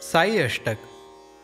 साई अष्टक।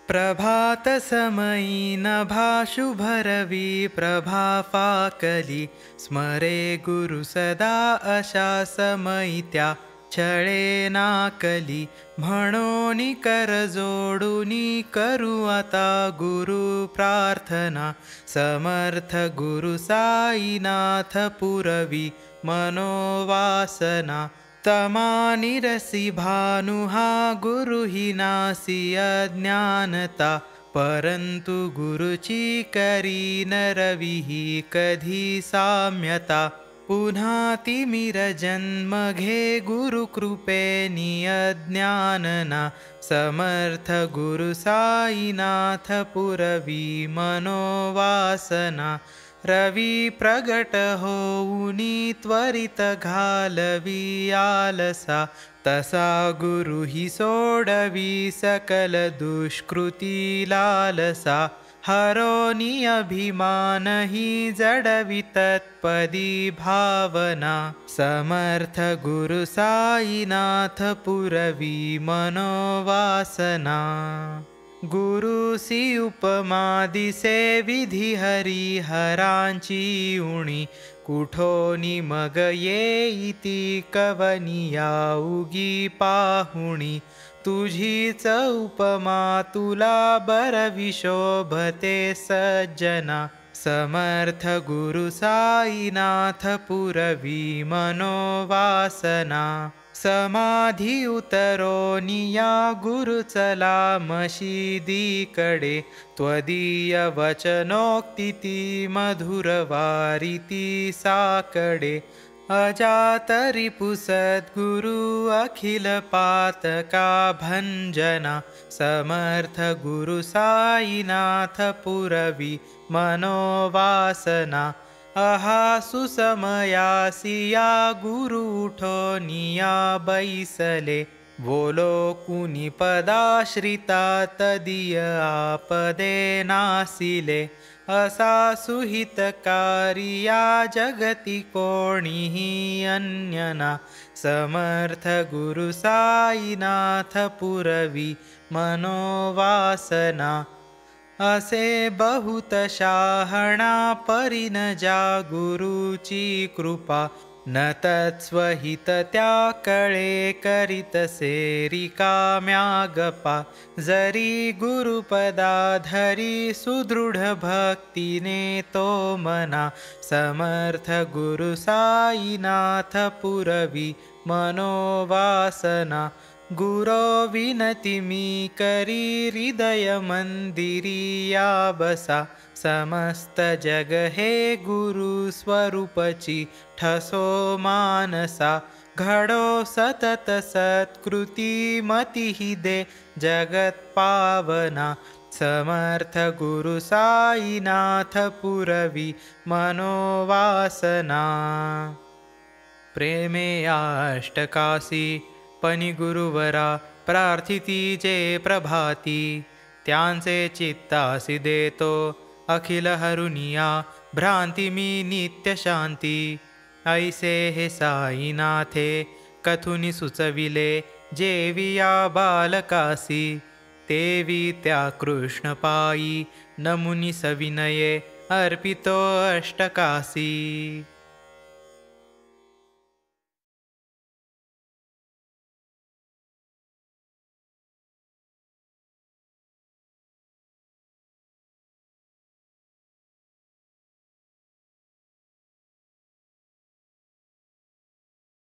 प्रभात समयी नभा शुभरवी प्रभा फाकली, स्मरे गुरु सदा अशा समयी त्या छळे नाकली. म्हणोनी कर जोडूनी करू आता गुरु प्रार्थना, समर्थ गुरु साईनाथ पुरवी मनोवासना. तमानिरसी भानु हा गुरु ही नासी अज्ञानता, परंतु गुरुची करी नरवी ही कधी साम्यता. पुन्हा तिमिर जन्म घे गुरु कृपेनी अज्ञानना, समर्थ गुरु साईनाथ पुरवी मनोवासना. रवी प्रगट होऊनी त्वरित घालवी आलसा, तसा गुरु ही सोडवी सकल दुष्कृती लालसा. हरोनी अभिमान ही जडवी तत्पदी भावना, समर्थ गुरु साईनाथ पुरवी मनोवासना. गुरुसी उपमा दिसे विधी हरिहरांची उणी, कुठोनी मग येईती कवनिया उगी पाहुणी. तुझीच उपमा तुला बरवी शोभते सज्जना, समर्थ गुरु साईनाथ पुरवी मनोवासना. समाधी उतरोनिया गुरु चला मशिदीकडे, त्वदीय वचनोक्ती ती मधुर वारिती साकडे. अजातरी पुसत गुरु अखिल पातका भंजना, समर्थ गुरु साईनाथ पुरवी मनोवासना. अहा सुसमयासिया गुरु उठोनिया बैसले, बोलो कुनी पदाश्रिता तदीय आपदे नासिले. असा सुहितकारिया जगती कोणीही अन्यना, समर्थ गुरु साईनाथ पुरवी मनोवासना. असे बहुत शहाणा परिन ज्या गुरुची कृपा, न तत्स्वहित त्या कळे करीतसे रिकाम्या गप्पा. जरी गुरुपदा धरी सुदृढ भक्तीने तो मना, समर्थ गुरु साईनाथ पुरवी मनोवासना. गुरो विनती मी करी हृदय मंदिरिया बसा, समस्त जग हे गुरु स्वरूपची ठसो मानसा. घडो सतत सत्कृती मती दे जगत पावना, समर्थ गुरु साईनाथ पुरवी मनोवासना. प्रेमे अष्टकासी पनी गुरुवरा, प्रार्थिती जे प्रभाती. त्यांचे चित्तासी देतो अखिल हरुनिया, भ्रांती मी नित्य शांती. ऐसे हे साईनाथे कथुनी सुचविले, जेविया बालकासी. तेवी त्या कृष्ण पायी नमुनी सविनये अर्पितो अष्टकासी.